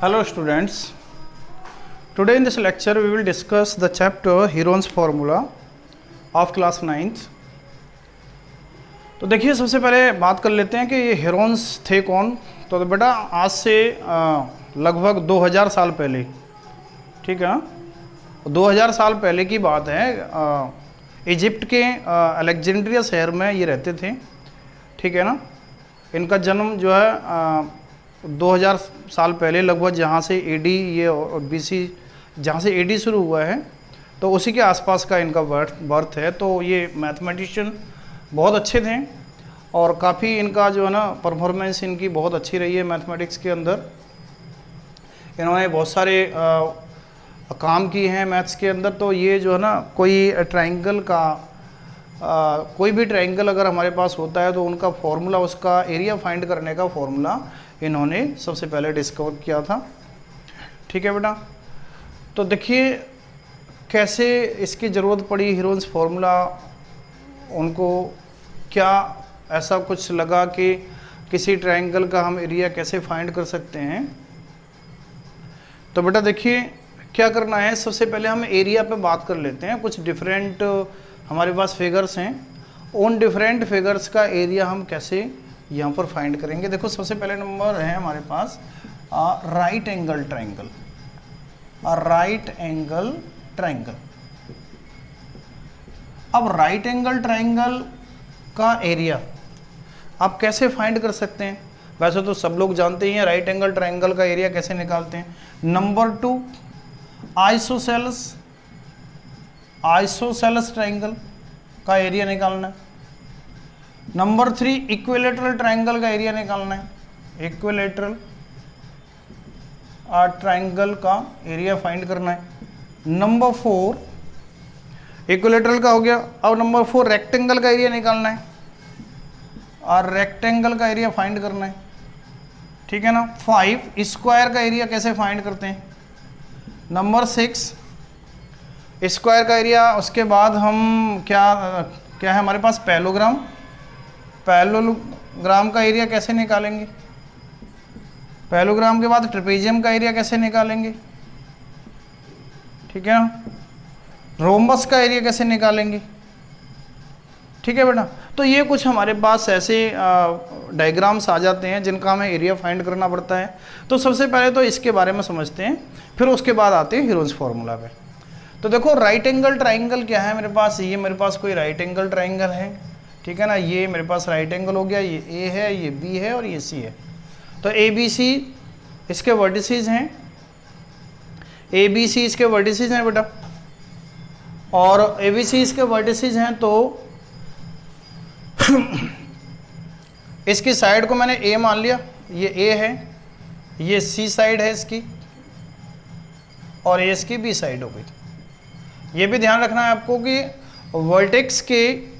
Hello students, today in this lecture we will discuss the chapter Heron's formula of class 9th। तो देखिए सबसे पहले बात कर लेते हैं कि ये हेरोन्स थे कौन। तो बेटा आज से लगभग 2000 साल पहले, ठीक है ना, 2000 साल पहले की बात है। इजिप्ट के अलेक्जेंड्रिया शहर में ये रहते थे, ठीक है ना। इनका जन्म जो है 2000 साल पहले लगभग जहाँ से एडी ये बीसी जहाँ से एडी शुरू हुआ है तो उसी के आसपास का इनका बर्थ है। तो ये मैथमेटिशियन बहुत अच्छे थे और काफ़ी इनका जो है ना परफॉर्मेंस इनकी बहुत अच्छी रही है मैथमेटिक्स के अंदर। इन्होंने बहुत सारे काम किए हैं मैथ्स के अंदर। तो ये जो है ना कोई ट्रायंगल का कोई भी ट्रायंगल अगर हमारे पास होता है तो उनका फॉर्मूला, उसका एरिया फाइंड करने का फॉर्मूला इन्होंने सबसे पहले डिस्कवर किया था, ठीक है बेटा। तो देखिए कैसे इसकी ज़रूरत पड़ी हेरोन्स फार्मूला, उनको क्या ऐसा कुछ लगा कि किसी ट्रायंगल का हम एरिया कैसे फाइंड कर सकते हैं। तो बेटा देखिए क्या करना है, सबसे पहले हम एरिया पे बात कर लेते हैं। कुछ डिफरेंट हमारे पास फिगर्स हैं, उन डिफरेंट फिगर्स का एरिया हम कैसे यहाँ पर फाइंड करेंगे। देखो सबसे पहले नंबर है हमारे पास right angle triangle. Right angle triangle, अब राइट एंगल ट्रायंगल का एरिया आप कैसे फाइंड कर सकते हैं। वैसे तो सब लोग जानते ही हैं राइट एंगल ट्रायंगल का एरिया कैसे निकालते हैं। नंबर 2 आइसोसेलेस ट्रायंगल का एरिया निकालना है। नंबर 3 इक्विलेटरल ट्रायंगल का एरिया निकालना है। इक्विलेटरल ट्रायंगल का एरिया फाइंड करना है। नंबर 4 इक्विलेटरल का हो गया। अब नंबर 4 रेक्टेंगल का एरिया निकालना है और रेक्टेंगल का एरिया फाइंड करना है, ठीक है ना। 5 स्क्वायर का एरिया कैसे फाइंड करते हैं। नंबर 6 स्क्वायर का एरिया। उसके बाद हम क्या है हमारे पास पैरेललोग्राम का एरिया कैसे निकालेंगे। पैरेललोग्राम के बाद ट्रेपेजियम का एरिया कैसे निकालेंगे, ठीक है ना। रोम्बस का एरिया कैसे निकालेंगे, ठीक है बेटा। तो ये कुछ हमारे पास ऐसे डायग्राम्स आ जाते हैं जिनका हमें एरिया फाइंड करना पड़ता है। तो सबसे पहले तो इसके बारे में समझते हैं, फिर उसके बाद आते हैं हेरोन्स फार्मूला पे। तो देखो राइट एंगल ट्रायंगल क्या है मेरे पास। ये मेरे पास कोई राइट एंगल ट्रायंगल है, ठीक है ना। ये मेरे पास राइट एंगल हो गया, ये ए है, ये बी है और ये सी है। तो ए बी सी इसके वर्टिसेस हैं, ए बी सी इसके वर्टिसेस हैं बेटा। और ए बी सी इसके वर्टिसेस हैं तो इसकी साइड को मैंने ए मान लिया, ये ए है, ये सी साइड है इसकी और ये इसकी बी साइड हो गई। ये भी ध्यान रखना है आपको कि वर्टेक्स के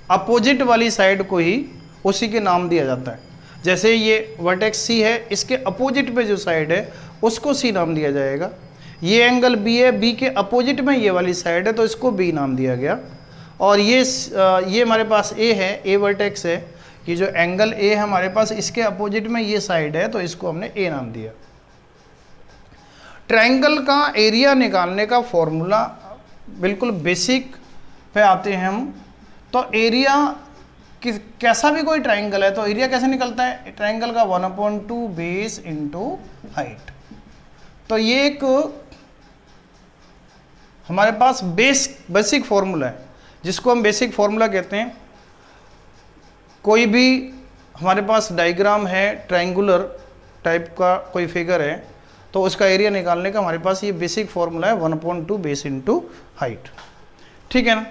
अपोजिट वाली साइड को ही उसी के नाम दिया जाता है। जैसे ये वर्टेक्स सी है, इसके अपोजिट पे जो साइड है उसको सी नाम दिया जाएगा। ये एंगल बी है, बी के अपोजिट में ये वाली साइड है तो इसको बी नाम दिया गया। और ये हमारे पास ए है, ए वर्टेक्स है, ये जो एंगल ए है हमारे पास इसके अपोजिट में ये साइड है तो इसको हमने ए नाम दिया। ट्रायंगल का एरिया निकालने का फॉर्मूला बिल्कुल बेसिक पे आते हैं हम। तो एरिया कैसा भी कोई ट्रायंगल है तो एरिया कैसे निकलता है। ट्रायंगल का 1/2 बेस इंटू हाइट। तो ये एक हमारे पास बेसिक फॉर्मूला है जिसको हम बेसिक फॉर्मूला कहते हैं। कोई भी हमारे पास डायग्राम है, ट्रायंगुलर टाइप का कोई फिगर है तो उसका एरिया निकालने का हमारे पास ये बेसिक फॉर्मूला है 1/2 बेस इंटू हाइट, ठीक है ना।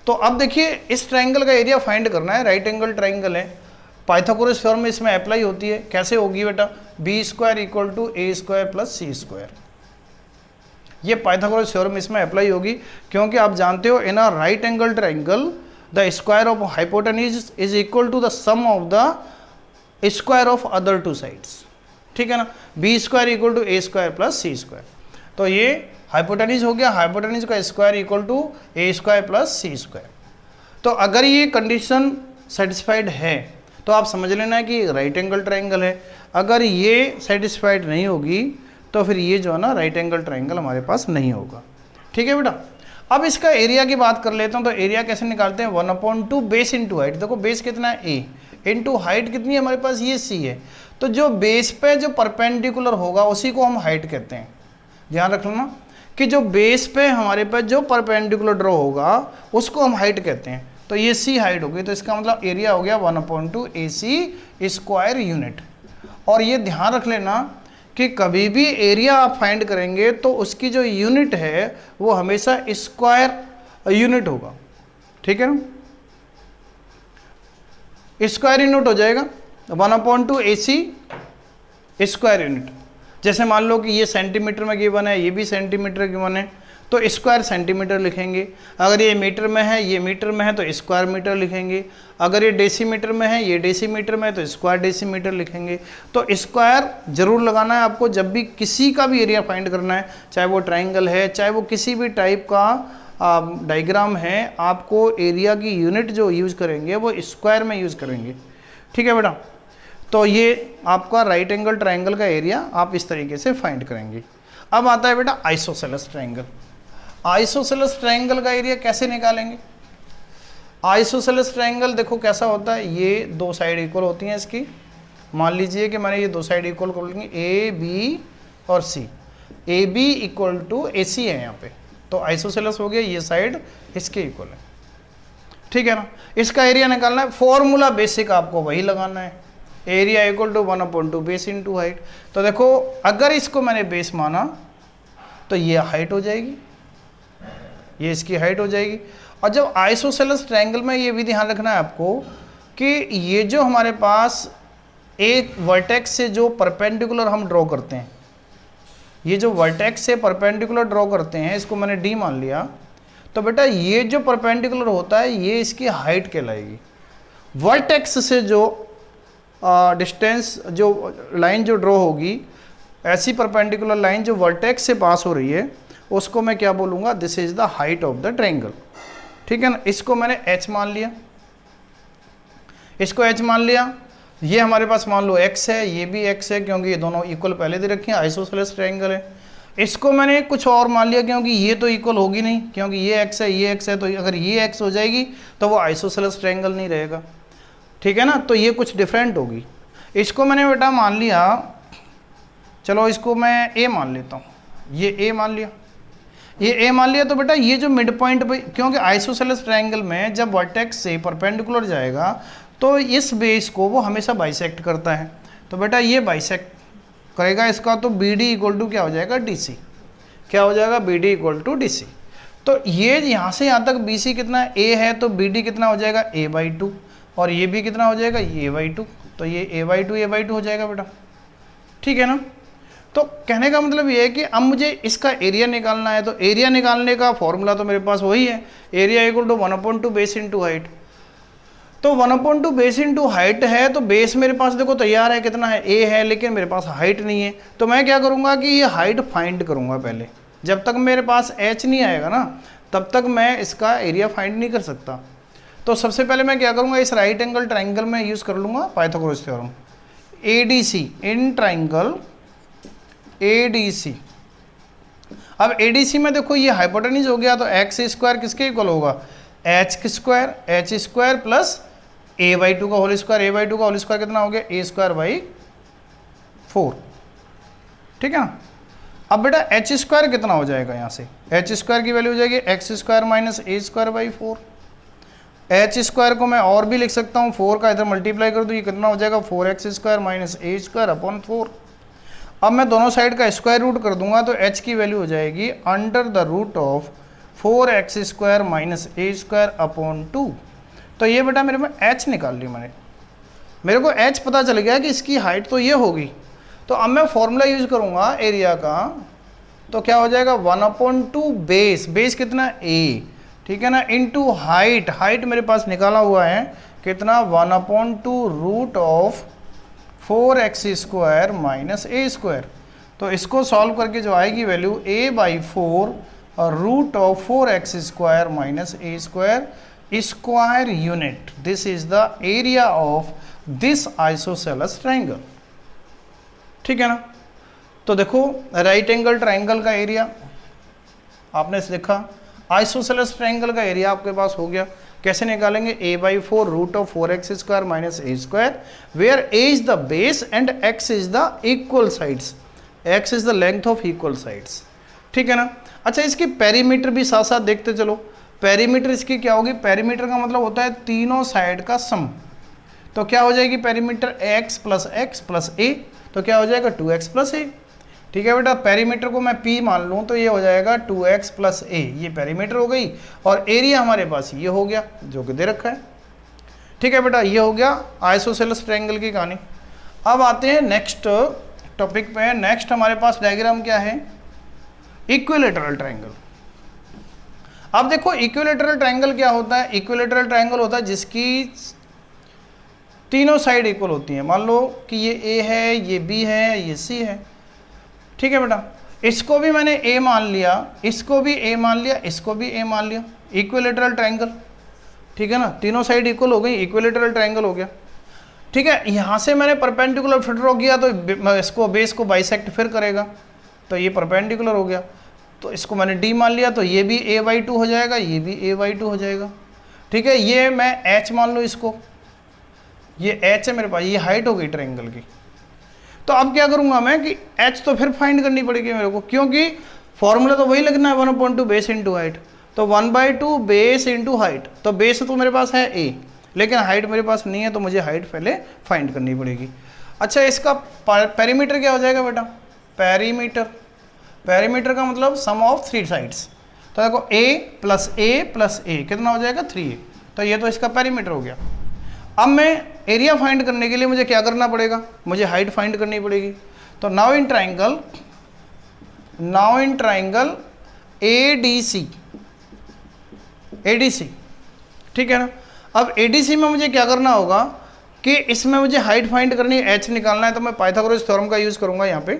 तो अब देखिए इस ट्रायंगल का एरिया फाइंड करना है। राइट एंगल ट्रायंगल है, पाइथागोरस थ्योरम इसमें अप्लाई होती है। कैसे होगी बेटा, B square equal to A square plus C square. ये पाइथागोरस थ्योरम इसमें अप्लाई होगी क्योंकि आप जानते हो in a right angle triangle the square of hypotenuse is equal to the sum of the square of other two sides, ठीक है ना। B square equal to A square plus C square. तो ये हाइपोटेन्यूज हो गया, hypotenuse का square equal to A square plus C square. तो अगर ये कंडीशन सेटिस्फाइड है तो आप समझ लेना है कि राइट एंगल ट्राइंगल है। अगर ये सेटिस्फाइड नहीं होगी तो फिर ये जो है ना राइट एंगल ट्राइंगल हमारे पास नहीं होगा। ठीक है बेटा। अब इसका एरिया की बात कर लेता हूँ। तो एरिया कैसे निकालते हैं, 1/2 बेस इंटू हाइट। देखो बेस कितना है ए, इंटू हाइट कितनी है हमारे पास, ये सी है। तो जो बेस पे जो परपेंडिकुलर होगा उसी को हम हाइट कहते हैं। ध्यान रख लेना कि जो बेस पे हमारे पास जो परपेंडिकुलर ड्रॉ होगा उसको हम हाइट कहते हैं। तो ये सी हाइट होगी, तो इसका मतलब एरिया हो गया 1/2 AC स्क्वायर यूनिट। और ये ध्यान रख लेना कि कभी भी एरिया आप फाइंड करेंगे तो उसकी जो यूनिट है वो हमेशा स्क्वायर यूनिट होगा। ठीक है ना, स्क्वायर यूनिट हो जाएगा 1/2 AC स्क्वायर यूनिट। जैसे मान लो कि ये सेंटीमीटर में गिवन है, ये भी सेंटीमीटर गिवन है, तो स्क्वायर सेंटीमीटर लिखेंगे। अगर ये मीटर में है, ये मीटर में है, तो स्क्वायर मीटर लिखेंगे। अगर ये डेसीमीटर में है, ये डेसीमीटर में है, तो स्क्वायर डेसीमीटर लिखेंगे। तो स्क्वायर जरूर लगाना है आपको जब भी किसी का भी एरिया फाइंड करना है, चाहे वो ट्राइंगल है, चाहे वो किसी भी टाइप का डायग्राम है। आपको एरिया की यूनिट जो यूज़ करेंगे वो स्क्वायर में यूज़ करेंगे। ठीक है बेटा। तो ये आपका राइट एंगल ट्राइंगल का एरिया आप इस तरीके से फाइंड करेंगे। अब आता है बेटा आइसोसेलेस ट्राइंगल। आइसोसेलेस ट्राइंगल का एरिया कैसे निकालेंगे। आइसोसेलेस ट्राइंगल देखो कैसा होता है, ये दो साइड इक्वल होती हैं इसकी। मान लीजिए कि मैंने ये दो साइड इक्वल कर लेंगे, ए बी और सी। ए बी इक्वल टू ए सी है यहाँ पे, तो आइसोसेलेस हो गया, ये साइड इसके इक्वल है। ठीक है ना। इसका एरिया निकालना है, फॉर्मूला बेसिक आपको वही लगाना है, area equal to 1/2 base into height. तो देखो अगर इसको मैंने बेस माना तो ये हाइट हो जाएगी, ये इसकी हाइट हो जाएगी। और जब आइसोसेलेस ट्रायंगल में ये भी ध्यान रखना है आपको कि ये जो हमारे पास एक वर्टेक्स से जो परपेंडिकुलर हम ड्रॉ करते हैं, ये जो वर्टेक्स से परपेंडिकुलर ड्रॉ करते हैं, इसको मैंने डी मान लिया, तो बेटा ये जो परपेंडिकुलर होता है ये इसकी हाइट कहलाएगी। वर्टेक्स से जो डिस्टेंस जो लाइन जो ड्रॉ होगी, ऐसी परपेंडिकुलर लाइन जो वर्टेक्स से पास हो रही है, उसको मैं क्या बोलूँगा, this is the height of the triangle. ठीक है ना। इसको मैंने h मान लिया, इसको h मान लिया। ये हमारे पास मान लो x है, ये भी x है, क्योंकि ये दोनों इक्वल पहले दे रखे हैं, आइसोसेलेस ट्रायंगल है। इसको मैंने कुछ और मान लिया क्योंकि ये तो इक्वल होगी नहीं, क्योंकि ये x है, ये x है, तो अगर ये x हो जाएगी तो वो आइसोसेलेस ट्रायंगल नहीं रहेगा। ठीक है ना। तो ये कुछ डिफरेंट होगी। इसको मैंने बेटा मान लिया, चलो इसको मैं a मान लेता हूँ, ये a मान लिया, ये a मान लिया। तो बेटा ये जो मिड पॉइंट पे, क्योंकि आइसोसेलेस ट्रायंगल में जब वर्टेक्स से परपेंडिकुलर जाएगा तो इस बेस को वो हमेशा बाइसेक्ट करता है, तो बेटा ये बाइसेक्ट करेगा इसका, तो BD इक्वल टू क्या हो जाएगा, DC। क्या हो जाएगा, BD इक्वल टू DC। तो ये यहाँ से यहाँ तक BC कितना A है, तो BD कितना हो जाएगा, A/2, और ये भी कितना हो जाएगा, A/2, तो ये A/2 हो जाएगा बेटा। ठीक है ना। तो कहने का मतलब ये है कि अब मुझे इसका एरिया निकालना है, तो एरिया निकालने का फॉर्मूला तो मेरे पास वही है, area equal to 1/2 base into height. तो 1/2 बेस इंटू हाइट है, तो बेस मेरे पास देखो तैयार है, कितना है, A है, लेकिन मेरे पास हाइट नहीं है। तो मैं क्या करूँगा कि ये हाइट फाइंड करूँगा पहले। जब तक मेरे पास H नहीं आएगा ना, तब तक मैं इसका एरिया फाइंड नहीं कर सकता। तो सबसे पहले मैं क्या करूँगा, इस राइट एंगल ट्राइंगल में यूज़ कर लूँगा Pythagoras theorem, ADC in triangle ADC। अब ADC में देखो ये हाइपोटेन्यूज हो गया, तो x स्क्वायर किसके इक्वल होगा, h स्क्वायर प्लस A/2 का होल स्क्वायर। A/2 का होल स्क्वायर कितना हो गया, A²/4। ठीक है ना। अब बेटा h स्क्वायर कितना हो जाएगा, यहाँ से h स्क्वायर की वैल्यू हो जाएगी x² minus A²/4। h square को मैं और भी लिख सकता हूँ, 4 का इधर मल्टीप्लाई कर दूँ, ये कितना हो जाएगा, 4x² माइनस A²/4। अब मैं दोनों साइड का स्क्वायर रूट कर दूंगा, तो h की वैल्यू हो जाएगी under the root of 4x² minus A²/2। तो ये बेटा मेरे में h निकाल ली मैंने, मेरे को h पता चल गया कि इसकी हाइट तो ये होगी। तो अब मैं फॉर्मूला यूज करूंगा एरिया का, तो क्या हो जाएगा, 1/2 बेस कितना A, ठीक है ना, इंटू हाइट, हाइट मेरे पास निकाला हुआ है कितना, 1/2 root of 4x² minus A²। तो इसको सॉल्व करके जो आएगी वैल्यू A/4 और root of 4x² minus A² square unit. This is the area of this isosceles triangle. ठीक है ना। तो देखो राइट एंगल ट्राइंगल का एरिया आपने देखा, आइसोसेलेस ट्राइंगल का एरिया आपके पास हो गया। कैसे निकालेंगे? a/4 root of 4x square minus a square, where a is the base and x is the equal sides, x is the length of equal sides. ठीक है ना। अच्छा, इसकी पेरीमीटर भी साथ साथ देखते चलो। पेरीमीटर इसकी क्या होगी? पेरीमीटर का मतलब होता है तीनों साइड का सम। तो क्या हो जाएगी पेरीमीटर? x प्लस a, तो क्या हो जाएगा 2x प्लस a। ठीक है बेटा, पेरीमीटर को मैं p मान लूँ तो ये हो जाएगा 2x प्लस a, ये पेरीमीटर हो गई। और एरिया हमारे पास ये हो गया जो कि दे रखा है। ठीक है बेटा, ये हो गया आइसोसेलेस ट्रायंगल की कहानी। अब आते हैं नेक्स्ट टॉपिक पे। नेक्स्ट हमारे पास डायग्राम क्या है? Equilateral triangle. अब देखो इक्विलैटरल ट्रायंगल क्या होता है? इक्विलैटरल ट्रायंगल होता है जिसकी तीनों साइड इक्वल होती हैं। मान लो कि ये a है, ये b है, ये c है। ठीक है बेटा, इसको भी मैंने a मान लिया, इसको भी a मान लिया, इसको भी a मान लिया। Equilateral triangle. ठीक है ना, तीनों साइड इक्वल हो गई, इक्विलैटरल ट्रायंगल हो गया। ठीक है, यहाँ से मैंने परपेंडिकुलर फिर ड्रॉ किया तो इसको बेस को बाइसेक्ट फिर करेगा, तो ये परपेंडिकुलर हो गया। तो इसको मैंने d मान लिया, तो ये भी a/2 हो जाएगा, ये भी a/2 हो जाएगा। ठीक है, ये मैं h मान लूँ, इसको ये h है मेरे पास, ये हाइट हो गई ट्रायंगल की। तो अब क्या करूंगा मैं कि h तो फिर फाइंड करनी पड़ेगी मेरे को, क्योंकि फॉर्मूला तो वही लगना है 1/2 बेस इंटू हाइट। तो 1/2 बेस इंटू हाइट, तो बेस तो मेरे पास है a, लेकिन हाइट मेरे पास नहीं है, तो मुझे हाइट पहले फाइंड करनी पड़ेगी। अच्छा, इसका पेरीमीटर क्या हो जाएगा बेटा? पेरीमीटर का मतलब सम ऑफ 3 साइड्स। तो देखो a प्लस a कितना हो जाएगा? 3a। तो ये तो इसका पेरीमीटर हो गया। अब मैं एरिया फाइंड करने के लिए मुझे क्या करना पड़ेगा? मुझे हाइट फाइंड करनी पड़ेगी। तो नाउ इन ट्राइंगल ADC, ठीक है ना। अब ADC में मुझे क्या करना होगा कि इसमें मुझे हाइट फाइंड करनी है, h निकालना है, तो मैं पाइथागोरस थ्योरम का यूज करूंगा यहाँ पे।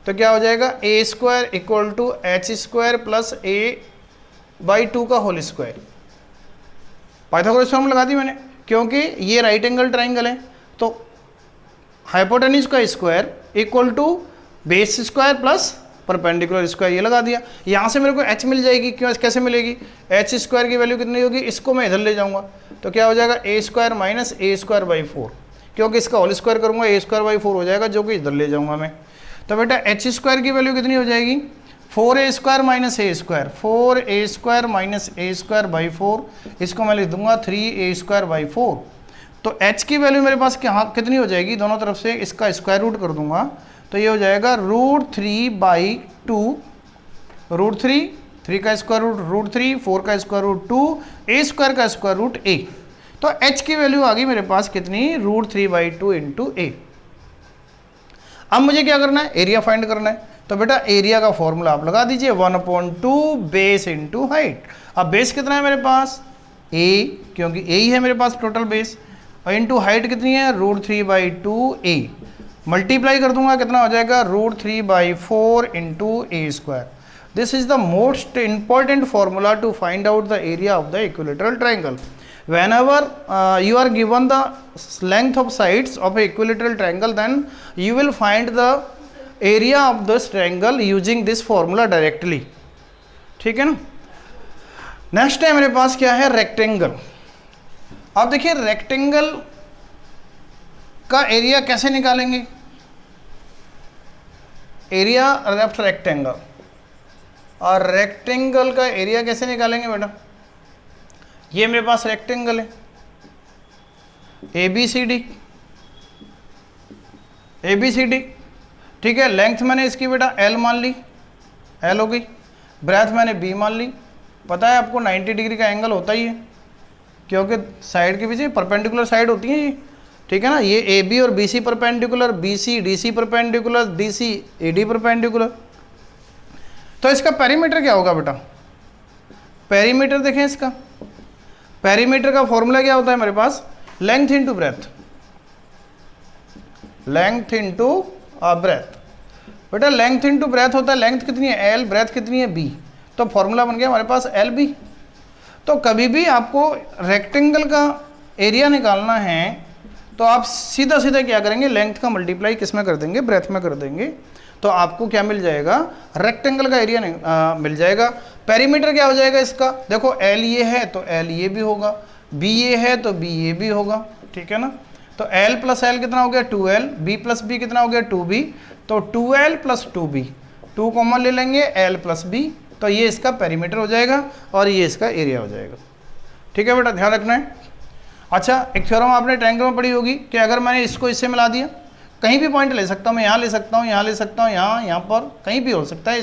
तो क्या हो जाएगा? a² equal to h² plus a/2 का होल स्क्वायर। पाइथागोरस थ्योरम लगा दी मैंने, क्योंकि ये राइट एंगल ट्राइंगल है, तो हाइपोटेन्यूज का square equal to base square plus perpendicular square, ये लगा दिया। यहाँ से मेरे को h मिल जाएगी। क्यों? कैसे मिलेगी? h² की वैल्यू कितनी होगी? इसको मैं इधर ले जाऊंगा, तो क्या हो जाएगा? a² माइनस a²/4, क्योंकि इसका होल स्क्वायर करूंगा a²/4 हो जाएगा, जो कि इधर ले जाऊंगा मैं। तो बेटा h² की वैल्यू कितनी हो जाएगी? 4a² minus a², 4a² minus a²/4, इसको मैं लिख दूंगा 3a²/4। तो h की वैल्यू मेरे पास कितनी हो जाएगी? दोनों तरफ से इसका स्क्वायर रूट कर दूंगा, तो ये हो जाएगा √3/2, √3 का स्क्वायर रूट √3, 4 का स्क्वायर रूट 2, a² का स्क्वायर रूट a। तो h की वैल्यू आ गई मेरे पास कितनी? √3/2 इंटू a। अब मुझे क्या करना है? एरिया फाइंड करना है। तो बेटा एरिया का फॉर्मूला आप लगा दीजिए, 1/2 बेस इंटू हाइट। अब बेस कितना है मेरे पास? a, क्योंकि a ही है मेरे पास टोटल बेस, और इंटू हाइट कितनी है? √3/2a। मल्टीप्लाई कर दूंगा, कितना हो जाएगा? √3/4 into a²। This is the most important formula to find out the area of the equilateral triangle. Whenever you are given the length of sides of a equilateral triangle, then you will find the area of this triangle using this formula directly। ठीक है ना। Next है मेरे पास क्या है? Rectangle. अब देखिए rectangle का एरिया कैसे निकालेंगे? एरिया ऑफ रेक्टेंगल, और रेक्टेंगल का एरिया कैसे निकालेंगे बेटा? ये मेरे पास रेक्टेंगल है ABCD, ठीक है। लेंथ मैंने इसकी बेटा L मान ली, L हो गई। ब्रेथ मैंने B मान ली। पता है आपको 90 डिग्री का एंगल होता ही है, क्योंकि साइड के पीछे परपेंडिकुलर साइड होती है ये, ठीक है ना। ये AB और BC perpendicular, BC DC perpendicular, DC AD perpendicular. तो इसका पेरीमीटर क्या होगा बेटा? पेरीमीटर देखें, इसका पेरीमीटर का फॉर्मूला क्या होता है मेरे पास? Length into breadth, length into breadth. बेटा लेंथ इंटू ब्रेथ होता है, लेंथ कितनी है L, ब्रेथ कितनी है B, तो फॉर्मूला बन गया हमारे पास LB। तो कभी भी आपको रेक्टेंगल का एरिया निकालना है तो आप सीधा सीधा क्या करेंगे, लेंथ का मल्टीप्लाई किस में कर देंगे, ब्रेथ में कर देंगे, तो आपको क्या मिल जाएगा, रेक्टेंगल का एरिया मिल जाएगा। पेरीमीटर क्या हो जाएगा इसका, देखो एल ये है तो एल ये भी होगा, बी ये है तो बी ये भी होगा, ठीक है ना। तो एल प्लस एल कितना हो गया 2l, बी प्लस बी कितना हो गया 2b, तो 2l प्लस 2b, 2 कॉमन ले लेंगे, एल प्लस बी, तो ये इसका पेरीमीटर हो जाएगा और ये इसका एरिया हो जाएगा। ठीक है बेटा, ध्यान रखना है। अच्छा, एक थ्योरम आपने ट्रायंगल में पढ़ी होगी कि अगर मैंने इसको इससे मिला दिया, कहीं भी पॉइंट ले सकता हूँ मैं, यहाँ ले सकता हूँ, यहाँ ले सकता हूँ, यहाँ पर कहीं भी हो सकता है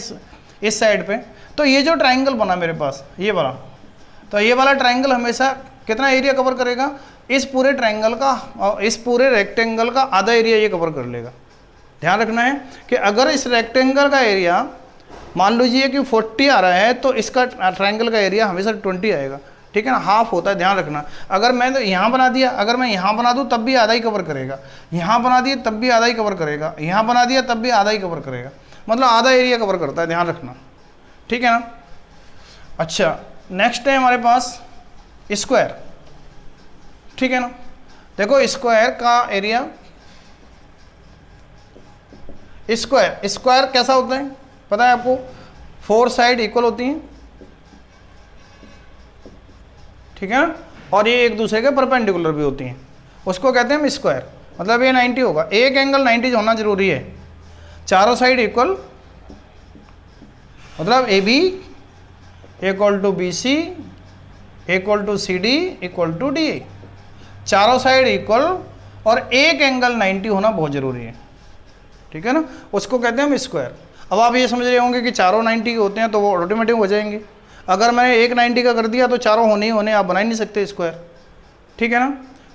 इस साइड पे, तो ये जो ट्रायंगल बना मेरे पास ये वाला, तो ये वाला ट्रायंगल हमेशा कितना एरिया कवर करेगा, इस पूरे ट्रायंगल का और इस पूरे रेक्टेंगल का आधा एरिया ये कवर कर लेगा। ध्यान रखना है कि अगर इस रेक्टेंगल का एरिया मान लीजिए कि 40 आ रहा है तो इसका ट्रायंगल का एरिया हमेशा 20 आएगा, ठीक है ना, हाफ होता है, ध्यान रखना। अगर मैं तो यहाँ बना दिया, अगर मैं यहाँ बना दूँ तब भी आधा ही कवर करेगा, यहाँ बना दिया तब भी आधा ही कवर करेगा, यहाँ बना दिया तब भी आधा ही कवर करेगा, मतलब आधा एरिया कवर करता है, ध्यान रखना, ठीक है ना। अच्छा, नेक्स्ट है हमारे पास स्क्वायर, ठीक है ना। देखो स्क्वायर का एरिया, स्क्वायर कैसा होता है पता है आपको, 4 साइड इक्वल होती हैं, ठीक है ना, और ये एक दूसरे के परपेंडिकुलर भी होती हैं, उसको कहते हैं हम स्क्वायर। मतलब ये 90 होगा, एक एंगल 90 होना जरूरी है, चारों साइड इक्वल, मतलब A B equal to B C equal to C D equal to D, चारों साइड इक्वल और एक एंगल 90 होना बहुत जरूरी है, ठीक है ना, उसको कहते हैं हम स्क्वायर। अब आप ये समझ रहे होंगे कि चारों 90 के होते हैं तो वो ऑटोमेटिक हो जाएंगे, अगर मैंने एक 90 का कर दिया तो चारों होने ही होने, आप बना ही नहीं सकते स्क्वायर, ठीक है ना।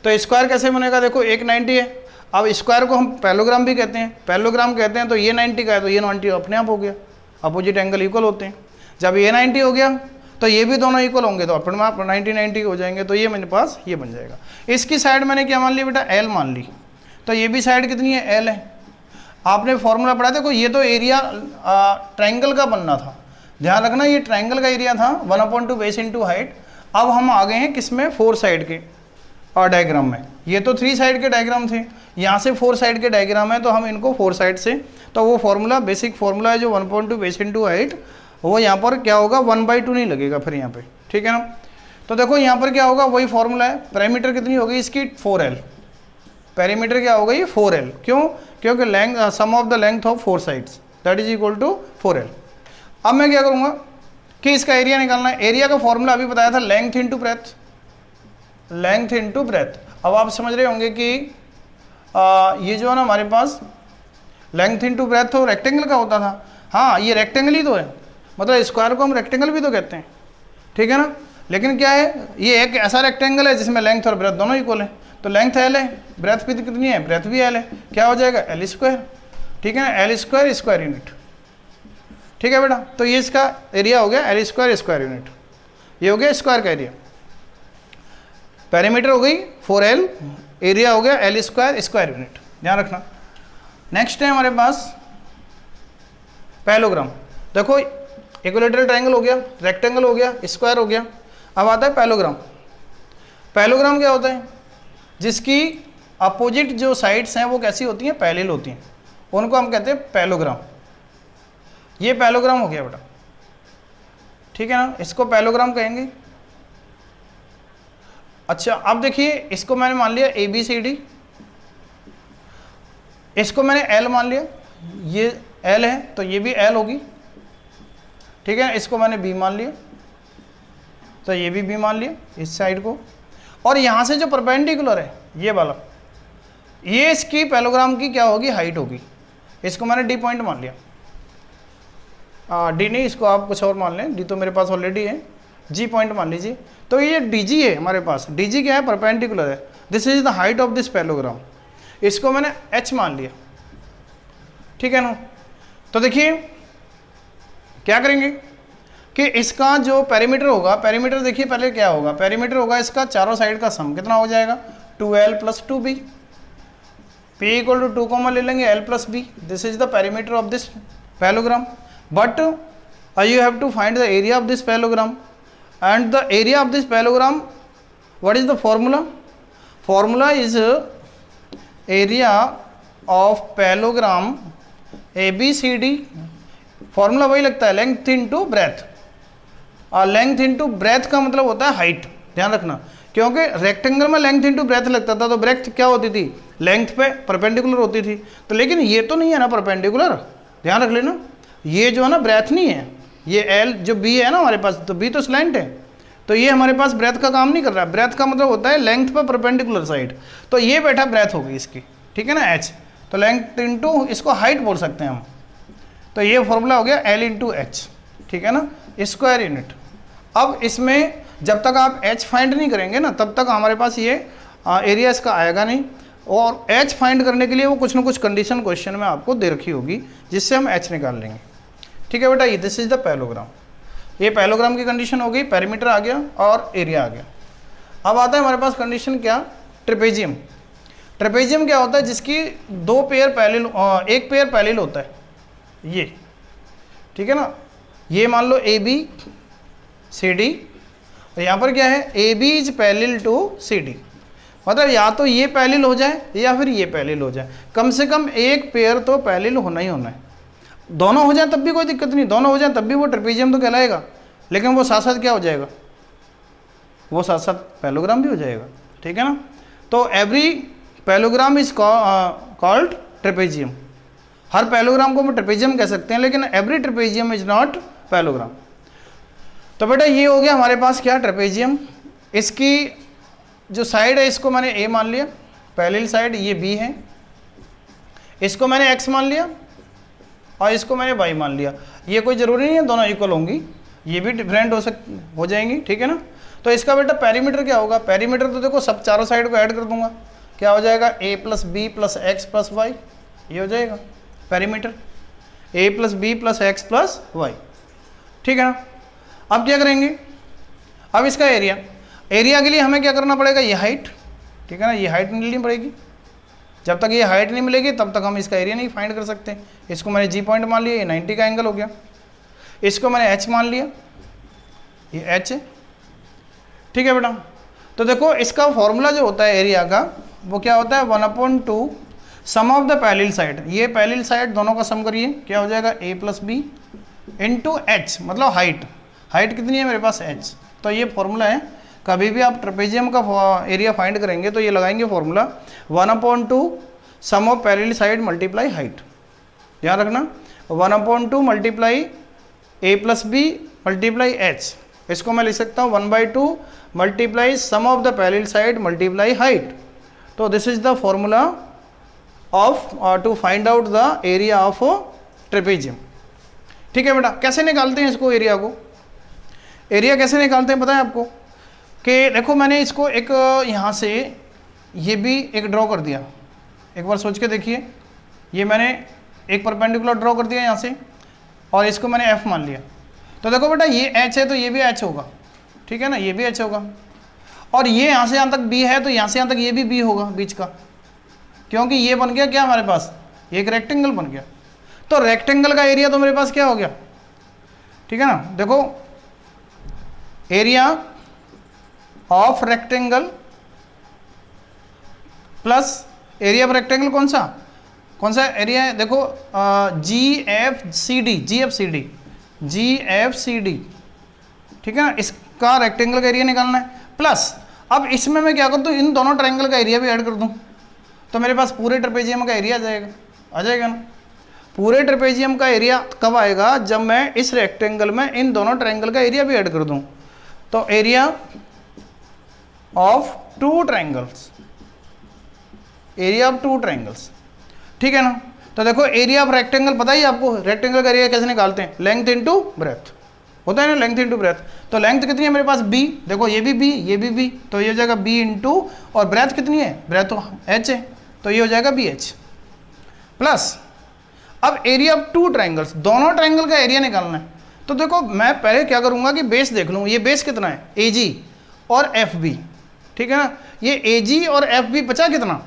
तो स्क्वायर कैसे बनेगा, देखो एक 90 है, अब स्क्वायर को हम पैरेललोग्राम भी कहते हैं, पैरेललोग्राम कहते हैं, तो ये 90 का है तो ये 90 अपने आप हो गया, अपोजिट एंगल इक्वल होते हैं। जब ये 90 हो गया तो ये भी दोनों इक्वल होंगे तो अपने आप 90 हो जाएंगे, तो ये मेरे पास ये बन जाएगा। इसकी साइड मैंने क्या मान ली बेटा, एल मान ली, तो ये भी साइड कितनी है, एल है। आपने फॉर्मूला पढ़ा, देखो ये तो एरिया ट्रायंगल का बनना था, ध्यान रखना, ये ट्रायंगल का एरिया था 1/2 बेस इंटू हाइट। अब हम आ गए हैं किसमें, 4 साइड के डायग्राम में। ये तो 3 साइड के डायग्राम थे, यहाँ से 4 साइड के डायग्राम है, तो हम इनको 4 साइड से, तो वो फॉर्मूला बेसिक फॉर्मूला है जो 1/2 बेस इंटू हाइट, वो यहाँ पर क्या होगा 1/2 नहीं लगेगा फिर यहाँ पे, ठीक है ना। तो देखो यहाँ पर क्या होगा, वही फॉर्मूला है, पेरीमीटर कितनी होगी इसकी 4l, पेरीमीटर क्या होगा ये 4l, क्यों, क्योंकि length sum of the length of 4 sides that is equal to 4l। अब मैं क्या करूँगा कि इसका एरिया निकालना है, एरिया का फॉर्मूला अभी बताया था, length into breadth, length into breath. अब आप समझ रहे होंगे कि ये जो है ना हमारे पास लेंथ इंटू ब्रेथ तो रेक्टेंगल का होता था, हाँ ये रेक्टेंगल ही तो है, मतलब स्क्वायर को हम रेक्टेंगल भी तो कहते हैं, ठीक है ना। लेकिन क्या है, ये एक ऐसा रेक्टेंगल है जिसमें लेंथ और ब्रेथ दोनों इक्वल है, तो लेंथ एल है, ब्रेथ भी कितनी है, ब्रेथ भी एल है, क्या हो जाएगा एल स्क्वायर, ठीक है ना, एल स्क्वायर स्क्वायर यूनिट, ठीक है बेटा। तो ये इसका एरिया हो गया एल स्क्वायर स्क्वायर यूनिट, ये हो गया स्क्वायर का एरिया, पेरीमीटर हो गई 4l, एरिया हो गया एल स्क्वायर स्क्वायर यूनिट, ध्यान रखना। नेक्स्ट है हमारे पास पैरेललोग्राम। देखो इक्विलैटरल ट्रायंगल हो गया, रेक्टेंगल हो गया, स्क्वायर हो गया, अब आता है पैरेललोग्राम। पैरेललोग्राम क्या होता है, जिसकी अपोजिट जो साइड्स हैं वो कैसी होती हैं, पैरेलल होती हैं, उनको हम कहते हैं पैरेललोग्राम। ये पैरेललोग्राम हो गया बेटा, ठीक है ना, इसको पैरेललोग्राम कहेंगे। अच्छा अब देखिए, इसको मैंने मान लिया ए बी सी डी, इसको मैंने एल मान लिया, ये एल है तो ये भी एल होगी, ठीक है। इसको मैंने बी मान लिया तो ये भी बी मान लिया इस साइड को, और यहाँ से जो परपेंडिकुलर है ये वाला, ये इसकी पैरेललोग्राम की क्या होगी, हाइट होगी, इसको मैंने डी पॉइंट मान लिया, डी नहीं, इसको आप कुछ और मान लें, डी तो मेरे पास ऑलरेडी है, जी पॉइंट मान लीजिए। तो ये डी जी है हमारे पास, डी जी क्या है, परपेंडिकुलर है, this is the height of this parallelogram, इसको मैंने एच मान लिया, ठीक है ना। तो देखिए क्या करेंगे कि इसका जो पेरीमीटर होगा, पेरीमीटर देखिए पहले क्या होगा, पेरीमीटर होगा इसका चारों साइड का सम, कितना हो जाएगा 2l plus 2b, p equal to 2 common ले लेंगे l plus b, this is the perimeter of this parallelogram. But you have to find the area of this parallelogram, and the area of this parallelogram, what is the formula? Formula is area of parallelogram ABCD, formula वही लगता है, length into breadth. और length into breadth का मतलब होता है height, ध्यान रखना, क्योंकि रेक्टेंगल में लेंथ इनटू ब्रेथ लगता था, तो ब्रेथ क्या होती थी, लेंथ पे परपेंडिकुलर होती थी। तो लेकिन ये तो नहीं है ना परपेंडिकुलर, ध्यान रख लेना, ये जो है ना ब्रेथ नहीं है, ये एल जो बी है ना हमारे पास, तो बी तो स्लैंट है, तो ये हमारे पास ब्रेथ का काम नहीं कर रहा। ब्रेथ का मतलब होता है लेंथ पर परपेंडिकुलर साइड, तो ये बैठा ब्रेथ होगी इसकी, ठीक है ना, एच, तो लेंथ इंटू इसको हाइट बोल सकते हैं हम, तो ये फॉर्मूला हो गया एल इंटू एच, ठीक है ना, स्क्वायर यूनिट। अब इसमें जब तक आप एच फाइंड नहीं करेंगे ना, तब तक हमारे पास ये एरिया इसका आएगा नहीं, और एच फाइंड करने के लिए वो कुछ ना कुछ कंडीशन क्वेश्चन में आपको दे रखी होगी, जिससे हम एच निकाल लेंगे। ठीक है बेटा, ये दिस इज द पैरेललोग्राम, ये पैरेललोग्राम की कंडीशन हो गई, पेरीमीटर आ गया और एरिया आ गया। अब आता है हमारे पास कंडीशन क्या, ट्रेपेजियम। ट्रेपेजियम क्या होता है, जिसकी दो पेयर पैरेलल, एक पेयर पैरेलल होता है, ये, ठीक है ना, ये मान लो AB CD, और यहाँ पर क्या है, AB is parallel to CD, मतलब या तो ये पैरेलल हो जाए या फिर ये पैरेलल हो जाए, कम से कम एक पेयर तो पैरेलल होना ही होना है। दोनों हो जाए तब भी कोई दिक्कत नहीं, दोनों हो जाए तब भी वो ट्रेपेजियम तो कहलाएगा, लेकिन वो साथ साथ क्या हो जाएगा, वो साथ साथ पैरेललोग्राम भी हो जाएगा, ठीक है ना। तो every parallelogram is called trapezium, her parallelogram को हम ट्रेपेजियम कह सकते हैं, लेकिन every trapezium is not parallelogram. तो बेटा ये हो गया हमारे पास क्या, ट्रेपेजियम। इसकी जो साइड है इसको मैंने A मान लिया, पैरेलल साइड, ये B है, इसको मैंने X मान लिया और इसको मैंने Y मान लिया। ये कोई ज़रूरी नहीं है दोनों इक्वल होंगी, ये भी डिफरेंट हो जाएंगी, ठीक है ना। तो इसका बेटा पेरीमीटर क्या होगा, पेरीमीटर तो देखो सब चारों साइड को ऐड कर दूंगा, क्या हो जाएगा, A + B + X + Y, ये हो जाएगा perimeter, A + B + X + Y, ठीक है ना। अब क्या करेंगे, अब इसका एरिया, एरिया के लिए हमें क्या करना पड़ेगा, ये हाइट, ठीक है ना, ये हाइट मिलनी पड़ेगी। जब तक ये हाइट नहीं मिलेगी तब तक हम इसका एरिया नहीं फाइंड कर सकते। इसको मैंने G पॉइंट मान लिया, ये 90 का एंगल हो गया, इसको मैंने H मान लिया, ये H है, ठीक है बेटा। तो देखो इसका फॉर्मूला जो होता है एरिया का, वो क्या होता है, 1/2 sum of the parallel side, ये पैरेलल साइड दोनों का सम करिए, क्या हो जाएगा, A + B इंटू H, मतलब हाइट, हाइट कितनी है मेरे पास H। तो ये फॉर्मूला है, कभी भी आप ट्रेपेजियम का एरिया फाइंड करेंगे तो ये लगाएंगे formula 1/2 sum of parallel side multiply height, ध्यान रखना, 1/2 multiply A + B multiply H, इसको मैं लिख सकता हूँ 1/2 multiply sum of the parallel side multiply height. तो this is the formula of to find out the area of trapezium, ठीक है बेटा। कैसे निकालते हैं इसको, एरिया को, एरिया कैसे निकालते हैं पता है आपको, कि देखो मैंने इसको एक यहाँ से ये भी एक ड्रॉ कर दिया, एक बार सोच के देखिए, ये मैंने एक परपेंडिकुलर ड्रॉ कर दिया यहाँ से, और इसको मैंने F मान लिया। तो देखो बेटा ये H है तो ये भी H होगा, ठीक है ना, ये भी H होगा, और ये यहाँ से यहाँ तक B है तो यहाँ से यहाँ तक ये भी B होगा बीच का, क्योंकि ये बन गया क्या हमारे पास, ये एक रेक्टेंगल बन गया। तो रेक्टेंगल का एरिया तो मेरे पास क्या हो गया, ठीक है ना। देखो area of rectangle plus area of rectangle कौन सा एरिया है, देखो GFCD, ठीक है ना, इसका रेक्टेंगल का एरिया निकालना है। प्लस अब इसमें मैं क्या कर दूं, इन दोनों ट्रायंगल का एरिया भी ऐड कर दूं, तो मेरे पास पूरे ट्रेपेजियम का एरिया आ जाएगा ना। पूरे ट्रेपेजियम का एरिया कब आएगा, जब मैं इस रेक्टेंगल में इन दोनों ट्रायंगल का एरिया भी ऐड कर दूं। तो area of two triangles, area of two triangles, ठीक है ना। तो देखो एरिया ऑफ रेक्टेंगल पता ही आपको, रेक्टेंगल का एरिया कैसे निकालते हैं, लेंथ इनटू ब्रेथ होता है ना, लेंथ इनटू ब्रेथ। तो लेंथ कितनी है मेरे पास B, देखो ये भी B, ये भी B, तो ये हो जाएगा B इंटू, और ब्रेथ कितनी है, ब्रेथ तो H है, तो ये हो जाएगा BH। प्लस अब एरिया ऑफ टू ट्रायंगल्स, दोनों ट्रायंगल का एरिया निकालना है। तो देखो मैं पहले क्या करूंगा कि बेस देख लूँ, ये बेस कितना है AG और FB, ठीक है ना, ये AG और FB बचा कितना।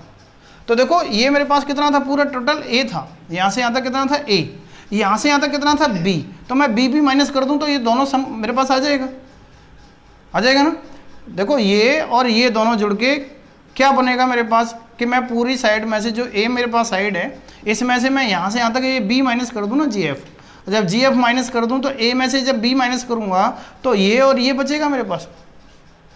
तो देखो ये मेरे पास कितना था, पूरा टोटल A था, यहाँ से यहाँ तक कितना था A, यहाँ से यहाँ तक कितना था B, तो मैं B भी माइनस कर दूँ तो ये दोनों सम मेरे पास आ जाएगा ना। देखो ये और ये दोनों जुड़ के क्या बनेगा मेरे पास, कि मैं पूरी साइड में से जो ए मेरे पास साइड है इसमें से मैं यहाँ से यहाँ तक ये बी माइनस कर दूँ ना जी एफ, जब जी एफ माइनस कर दूँ तो ए में से जब बी माइनस करूँगा तो ये और ये बचेगा मेरे पास,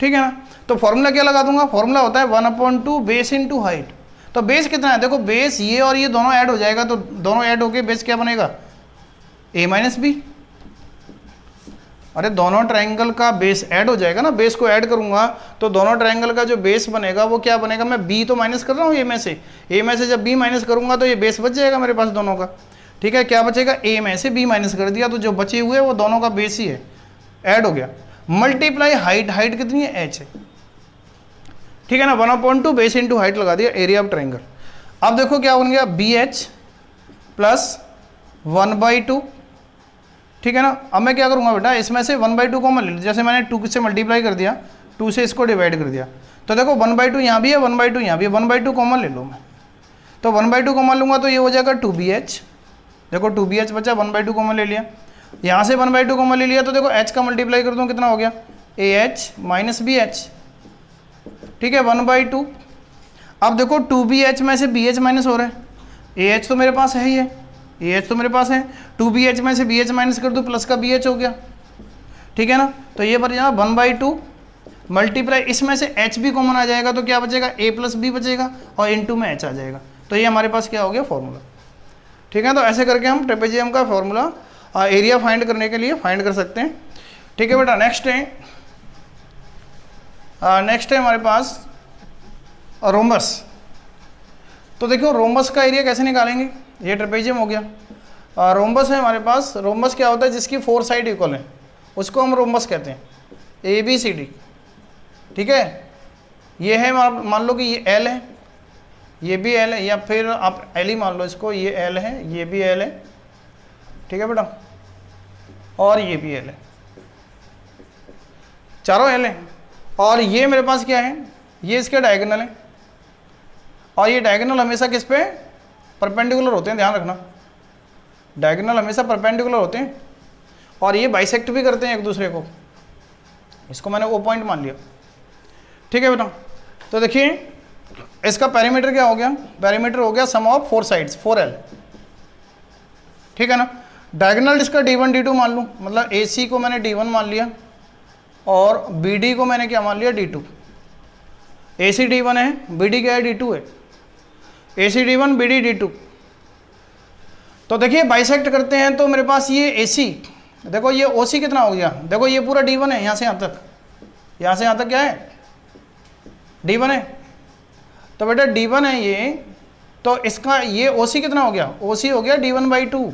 ठीक है ना। तो फॉर्मूला क्या लगा दूंगा, फॉर्मूला होता है 1/2 बेस इंटू हाइट। तो बेस कितना है, देखो बेस ये और ये दोनों ऐड हो जाएगा, तो दोनों ऐड होके बेस क्या बनेगा, ए माइनस बी। अरे दोनों ट्रायंगल का बेस ऐड हो जाएगा ना, बेस को ऐड करूंगा तो दोनों ट्रायंगल का जो बेस बनेगा वो क्या बनेगा, मैं बी तो माइनस कर रहा हूँ ए में से जब बी माइनस करूंगा तो ये बेस बच जाएगा मेरे पास दोनों का, ठीक है। क्या बचेगा, ए में से बी माइनस कर दिया तो जो बचे हुए वो दोनों का बेस ही है, ऐड हो गया। मल्टीप्लाई हाइट, हाइट कितनी है, एच है, ठीक है ना। 1/2 बेस इंटू हाइट लगा दिया, एरिया ऑफ ट्रायंगल। अब देखो क्या बन गया, बी एच प्लस 1/2, ठीक है ना। अब मैं क्या करूंगा बेटा, इसमें से 1/2 कॉमन ले लो, जैसे मैंने 2 से मल्टीप्लाई कर दिया, 2 से इसको डिवाइड कर दिया, तो देखो 1/2 यहाँ भी है, 1/2 यहाँ भी है, 1/2 कॉमन ले लो मैं, तो 1/2 कॉमन लूंगा तो ये हो जाएगा 2bh, देखो 2bh बचा, 1/2 कॉमन ले लिया, यहाँ से 1/2 कॉमन ले लिया तो देखो h का मल्टीप्लाई कर दूँ कितना हो गया, ah माइनस bh, ठीक है 1/2। अब देखो 2bh में से bh माइनस हो रहा है, ah तो मेरे पास है ही है, ah तो मेरे पास है, 2bh में से bh माइनस कर दूँ प्लस का bh हो गया, ठीक है ना। तो ये बन जाएगा 1/2 मल्टीप्लाई, इसमें से h भी कॉमन आ जाएगा तो क्या बचेगा, a प्लस b बचेगा और इनटू में h आ जाएगा, तो ये हमारे पास क्या हो गया, फॉर्मूला, ठीक है। तो ऐसे करके हम ट्रेपेजियम का फॉर्मूला एरिया फाइंड करने के लिए फाइंड कर सकते हैं, ठीक है बेटा। नेक्स्ट है हमारे पास रोम्बस। तो देखो रोम्बस का एरिया कैसे निकालेंगे, ये ट्रेपेजियम हो गया। रोम्बस है हमारे पास, रोम्बस क्या होता है, जिसकी 4 साइड इक्वल है उसको हम रोम्बस कहते हैं, ABCD, ठीक है। ये है मान लो कि ये L है, ये भी L है, या फिर आप L ही मान लो इसको, ये L है, ये भी L है, ठीक है बेटा, और ये भी L है, चारों L है। और ये मेरे पास क्या है, ये इसके डायगोनल है, और ये डायगोनल हमेशा किस पे, परपेंडिकुलर होते हैं, ध्यान रखना, डायगोनल हमेशा परपेंडिकुलर होते हैं, और ये बाइसेक्ट भी करते हैं एक दूसरे को, इसको मैंने O पॉइंट मान लिया, ठीक है बेटा। तो देखिए इसका पैरामीटर क्या हो गया, पैरामीटर हो गया सम ऑफ 4 साइड्स 4L, ठीक है ना। डायगोनल इसका D1 D2 मान लूँ, मतलब AC को मैंने D1 मान लिया और BD को मैंने क्या मान लिया, D2। AC D1 है, BD क्या है, D2 है, AC D1 BD D2। तो देखिए बाइसेक्ट करते हैं तो मेरे पास ये AC, देखो ये OC कितना हो गया, देखो ये पूरा D1 है, यहाँ से यहाँ तक, यहाँ से यहाँ तक क्या है, D1 है, तो बेटा D1 है ये, तो इसका ये OC कितना हो गया, OC हो गया D1/2,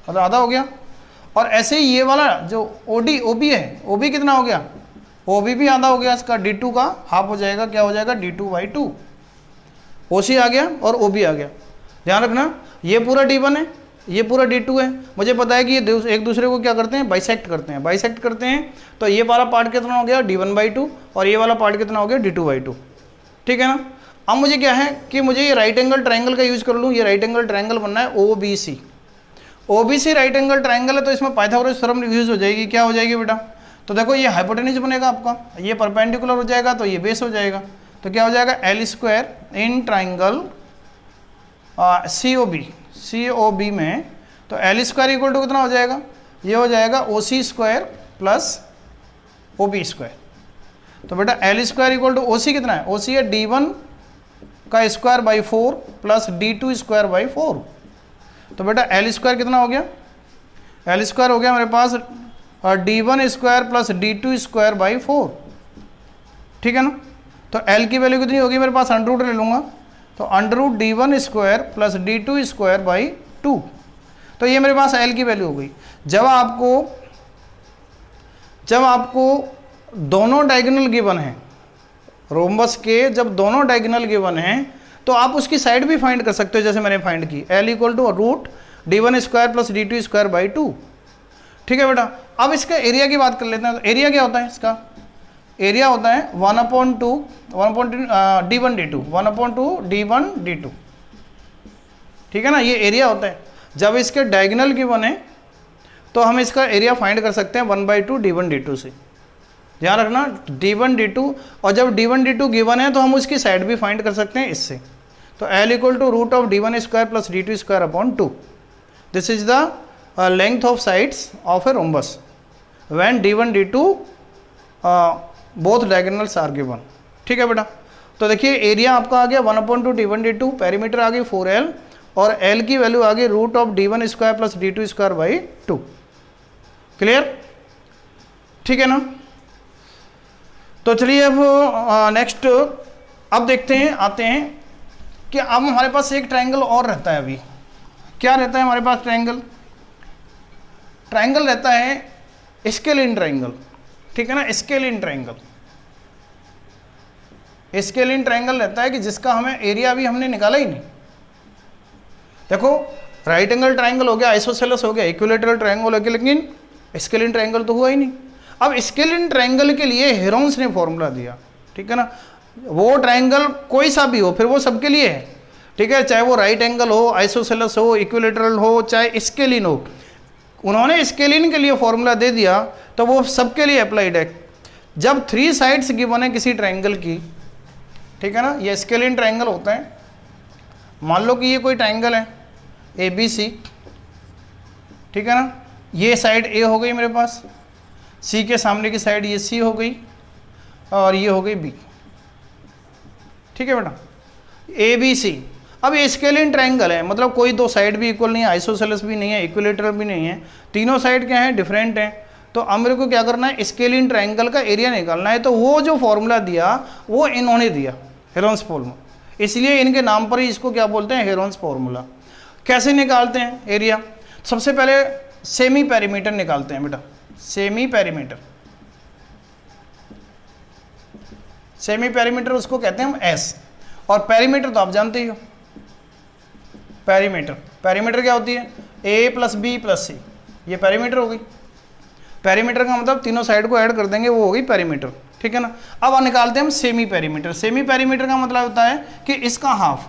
मतलब आधा हो गया। और ऐसे ही ये वाला जो OB है, OB कितना हो गया, OB भी आधा हो गया, इसका D2 का हाफ हो जाएगा, क्या हो जाएगा, D2/2, OC आ गया और OB आ गया। ध्यान रखना ये पूरा D1 है, ये पूरा D2 है, मुझे पता है कि ये एक दूसरे को क्या करते हैं, बाइसेक्ट करते हैं, तो ये वाला पार्ट कितना हो गया, D1/2, और ये वाला पार्ट कितना हो गया, D2/2, ठीक है ना। अब मुझे क्या है कि मुझे ये राइट एंगल ट्रायंगल का यूज कर लूँ, ये राइट एंगल ट्रायंगल बनना है OBC राइट एंगल ट्रायंगल है, तो इसमें पाइथागोरस थ्योरम यूज हो जाएगी, क्या हो जाएगी बेटा, तो देखो ये हाइपोटेन्यूज बनेगा आपका, ये परपेंडिकुलर हो जाएगा तो ये बेस हो जाएगा, तो क्या हो जाएगा, L² इन ट्रायंगल COB में, तो L² इक्वल टू कितना हो जाएगा, ये हो जाएगा OC² प्लस OB²। तो बेटा L² इक्वल टू OC कितना है, OC है D1 का square by 4 plus D2² by 4। तो बेटा L² कितना हो गया, L² हो गया मेरे पास D1² प्लस D2² बाई 4, ठीक है ना। तो L की वैल्यू कितनी होगी मेरे पास, अंडर रूट ले लूँगा, तो under root D1² plus D2² by 2, तो ये मेरे पास L की वैल्यू हो गई। जब आपको दोनों डायगोनल गिवन है रोम्बस के, जब दोनों डायगोनल गिवन हैं तो आप उसकी साइड भी फाइंड कर सकते हो, जैसे मैंने फाइंड की, L equal to root D1² plus D2² by 2, ठीक है बेटा। अब इसका एरिया की बात कर लेते हैं, तो एरिया क्या होता है, इसका एरिया होता है 1/2 D1 D2, ठीक है ना, ये एरिया होता है। जब इसके डायगोनल गिवन है तो हम इसका एरिया फाइंड कर सकते हैं 1/2 D1 D2 से, ध्यान रखना D1 D2, और जब D1 D2 गिवन है तो हम उसकी साइड भी फाइंड कर सकते हैं इससे, तो L equal to root of d1 square plus d2 square upon 2. This is the length of sides of a rhombus when d1 d2 both diagonals are given. ठीक है बेटा. तो देखिए एरिया आपका आ गया 1/2 d1 d2, पेरीमीटर आ गई 4L और L की वैल्यू आ गई root of d1 square plus d2 square by 2. Clear? ठीक है ना. तो चलिए अब नेक्स्ट अब देखते हैं, आते हैं कि अब हमारे पास एक ट्रायंगल और रहता है. अभी क्या रहता है हमारे पास? ट्रायंगल रहता है स्केलिन ट्रायंगल. ठीक है ना, स्केलिन ट्रायंगल. स्केलिन ट्रायंगल रहता है कि जिसका हमें एरिया अभी हमने निकाला ही नहीं. देखो राइट एंगल ट्रायंगल हो गया, आइसोसेलेस हो गया, इक्विलैटरल ट्रायंगल हो गया, लेकिन स्केलिन ट्रायंगल तो हुआ ही नहीं. अब स्केलिन ट्रायंगल के लिए हेरोन्स ने फॉर्मूला दिया. ठीक है ना, वो ट्रायंगल कोई सा भी हो, फिर वो सबके लिए है. ठीक है, चाहे वो राइट एंगल हो, आइसोसेलेस हो, इक्विलैटरल हो, चाहे स्केलिन हो, उन्होंने स्केलिन के लिए फॉर्मूला दे दिया तो वो सबके लिए अप्लाइड है. जब 3 साइड्स गिवन है किसी ट्रायंगल की, ठीक है ना, ये स्केलिन ट्रायंगल होता है. मान लो कि ये कोई ट्रायंगल है ABC. ठीक है ना, ये साइड A हो गई मेरे पास, C के सामने की साइड ये C हो गई और ये हो गई B. ठीक है बेटा, ABC. अब ये स्केलिन ट्रायंगल है, मतलब कोई दो साइड भी इक्वल नहीं है, आइसोसेलेस भी नहीं है, इक्विलैटरल भी नहीं है, तीनों साइड क्या है? डिफरेंट है. तो अब मेरे को क्या करना है? स्केलिन ट्रायंगल का एरिया निकालना है. तो वो जो फॉर्मूला दिया वो इन्होंने दिया, हेरोन्स फॉर्मूला. इसलिए इनके नाम पर ही इसको क्या बोलते हैं? Heron's formula. कैसे निकालते हैं एरिया? सबसे पहले सेमी पेरीमीटर निकालते हैं बेटा. सेमी पेरीमीटर, सेमी पेरीमीटर उसको कहते हैं हम S. और पेरीमीटर तो आप जानते ही हो. पेरीमीटर क्या होती है? A प्लस बी प्लस सी, ये पेरीमीटर हो गई. पेरीमीटर का मतलब तीनों साइड को ऐड कर देंगे, वो होगी पेरीमीटर. ठीक है ना. अब निकालते हैं हम सेमी पेरीमीटर. सेमी पेरीमीटर का मतलब होता है कि इसका हाफ.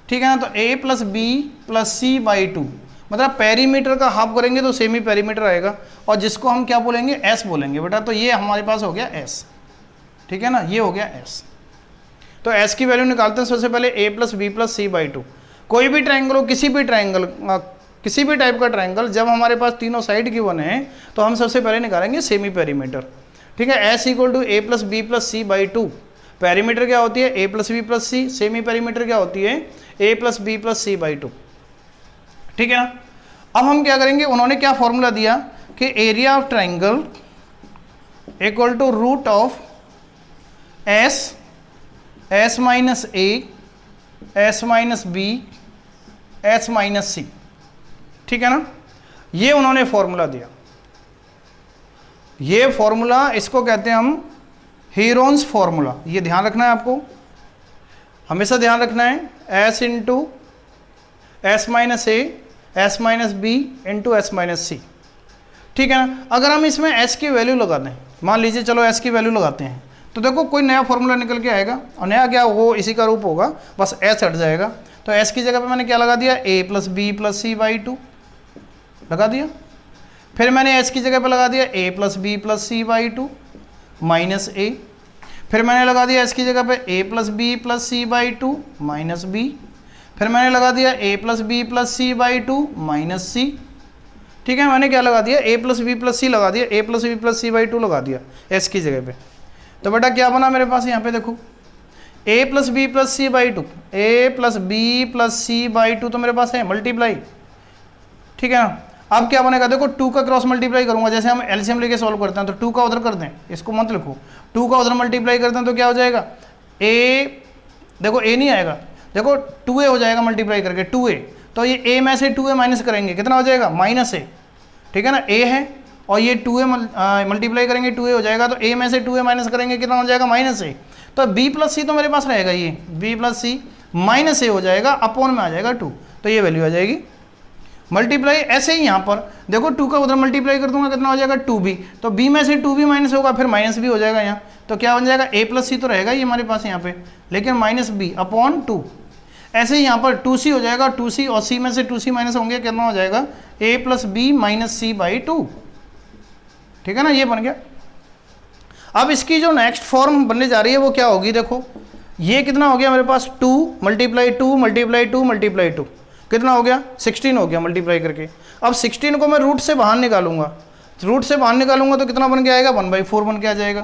ठीक है ना, तो A plus B plus C by 2, मतलब पेरीमीटर का हाफ करेंगे तो सेमी पेरीमीटर आएगा, और जिसको हम क्या बोलेंगे? S बोलेंगे बेटा. तो ये हमारे पास हो गया S. ठीक है ना, ये हो गया S. तो S की वैल्यू निकालते हैं सबसे पहले A plus B plus C by 2. कोई भी ट्रायंगल हो, किसी भी ट्रायंगल, किसी भी टाइप का ट्रायंगल, जब हमारे पास तीनों साइड की वन है तो हम सबसे पहले निकालेंगे सेमी पेरीमीटर. ठीक है, S equal to A plus B plus C by 2. Perimeter क्या होती है? A plus B plus C. Semi perimeter क्या होती है? A plus B plus C by 2. ठीक है ना. अब हम क्या करेंगे? उन्होंने क्या फॉर्मूला दिया कि area of triangle equal to root of S minus A, S minus B, S minus C. ठीक है ना, ये उन्होंने फॉर्मूला दिया. ये फॉर्मूला, इसको कहते हैं हम हेरोन्स फॉर्मूला. ये ध्यान रखना है आपको, हमेशा ध्यान रखना है. S into S minus A, S minus B into S minus C. ठीक है ना. अगर हम इसमें S की वैल्यू लगा दें, मान लीजिए चलो S की वैल्यू लगाते हैं, तो देखो कोई नया फॉर्मूला निकल के आएगा, और नया क्या, वो इसी का रूप होगा, बस S हट जाएगा. तो S की जगह पे मैंने क्या लगा दिया? A plus B plus C by 2 लगा दिया. फिर मैंने S की जगह पे लगा दिया A plus B plus C by 2 minus A. फिर मैंने लगा दिया S की जगह पे A plus B plus C by 2 minus B. फिर मैंने लगा दिया A plus B plus C by 2 minus C. ठीक है, मैंने क्या लगा दिया? A plus B plus C लगा दिया, A plus B plus C by 2 लगा दिया S की जगह पे. तो बेटा क्या बना मेरे पास? यहाँ पे देखो A plus B plus C by 2, A plus B plus C by 2 तो मेरे पास है मल्टीप्लाई. ठीक है ना. अब क्या बनेगा? देखो 2 का क्रॉस मल्टीप्लाई करूंगा, जैसे हम एलसीएम लेके सॉल्व करते हैं, तो 2 का उधर कर दें, इसको मत लिखो. 2 का उधर मल्टीप्लाई करते हैं तो क्या हो जाएगा? A, देखो A नहीं आएगा, देखो 2A हो जाएगा मल्टीप्लाई करके, 2A. तो ये A में से 2A माइनस करेंगे, कितना हो जाएगा? Minus A. ठीक है ना, A है, और ये 2A मल्टीप्लाई करेंगे, 2A हो जाएगा. तो A में से 2A माइनस करेंगे, कितना हो जाएगा? Minus A. तो B प्लस सी तो मेरे पास रहेगा, ये B plus C minus A हो जाएगा, अपॉन में आ जाएगा 2. तो ये वैल्यू आ जाएगी मल्टीप्लाई. ऐसे ही यहाँ पर देखो 2 का उधर मल्टीप्लाई कर दूंगा, कितना हो जाएगा? 2B. तो B में से 2B माइनस होगा, फिर माइनस भी हो जाएगा यहाँ. तो क्या बन जाएगा? A प्लस सी तो रहेगा ये हमारे पास यहाँ पे, लेकिन माइनस B अपॉन 2. ऐसे ही यहाँ पर 2C हो जाएगा, 2C और C में से 2C माइनस होंगे, कितना हो जाएगा? A plus B minus C by 2. ठीक है ना, ये बन गया. अब इसकी जो नेक्स्ट फॉर्म बनने जा रही है वो क्या होगी? देखो ये कितना हो गया मेरे पास 2 मल्टीप्लाई 2 मल्टीप्लाई 2 मल्टीप्लाई 2 कितना हो गया 16 हो गया मल्टीप्लाई करके। अब 16 को मैं रूट से बाहर निकालूंगा, रूट से बाहर निकालूंगा तो कितना बन के आएगा 1/4 बन के आ जाएगा,